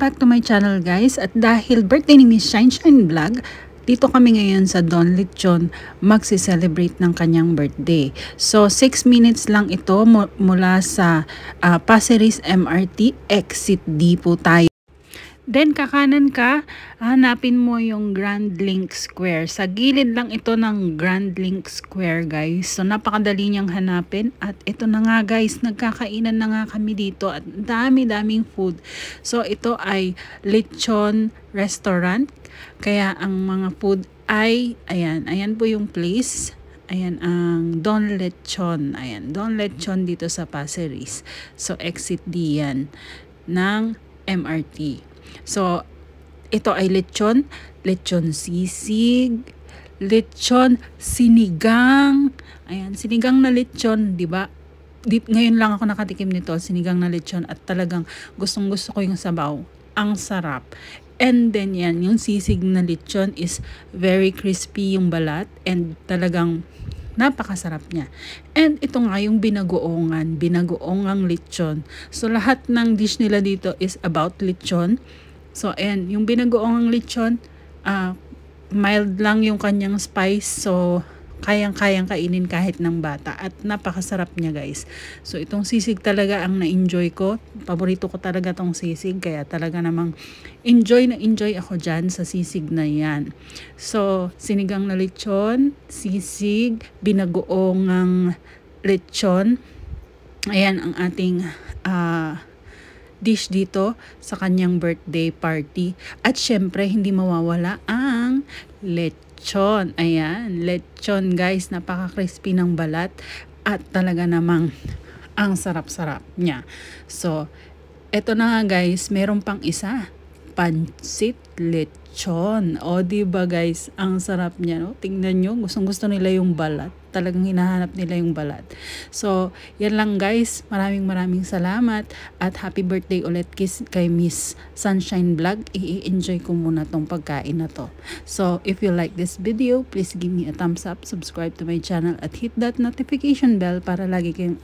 back to my channel guys. At dahil birthday ni Miss Shine Shine Vlog, dito kami ngayon sa Don Lechon magsi-celebrate ng kanyang birthday. So 6 minutes lang ito mula sa Pasay Ris MRT exit D po tayo. Then kakanan ka, hanapin mo yung Grand Link Square. Sa gilid lang ito ng Grand Link Square guys. So napakadali niyang hanapin. At ito na nga guys, nagkakainan na nga kami dito. At dami-daming food. So ito ay Lechon Restaurant. Kaya ang mga food ay, ayan po yung place. Ayan ang Don Lechon. Ayan, Don Lechon dito sa Pasay Ris. So exit D yan ng MRT. So, ito ay lechon sisig, lechon sinigang. Ayan, sinigang na lechon, 'di ba? Ngayon lang ako nakatikim nito, sinigang na lechon at talagang gustong-gusto ko yung sabaw. Ang sarap. And then yan, yung sisig na lechon is very crispy yung balat and talagang napakasarap niya. And ito nga yung binagoongang lechon. So lahat ng dish nila dito is about lechon. So ayan, yung binagoongang lechon, mild lang yung kanyang spice. So kayang-kayang kainin kahit ng bata. At napakasarap niya guys. So itong sisig talaga ang na-enjoy ko. Paborito ko talaga tong sisig. Kaya talaga namang enjoy ako dyan sa sisig na yan. So sinigang na lechon, sisig, binagoongang lechon. Ayan ang ating dish dito sa kanyang birthday party. At syempre hindi mawawala ang lechon. Ayan, lechon guys, napaka-crispy ng balat at talaga namang ang sarap-sarap niya. So, eto na nga guys, meron pang isa, pancit lechon. O diba guys, ang sarap niya, no? Tingnan nyo, gustong-gusto nila yung balat. Talagang hinahanap nila yung balat. So, yan lang guys. Maraming salamat at happy birthday ulit kay Miss Sunshine Vlog. I-enjoy ko muna tong pagkain na to. So, if you like this video, please give me a thumbs up, subscribe to my channel at hit that notification bell para lagi kayong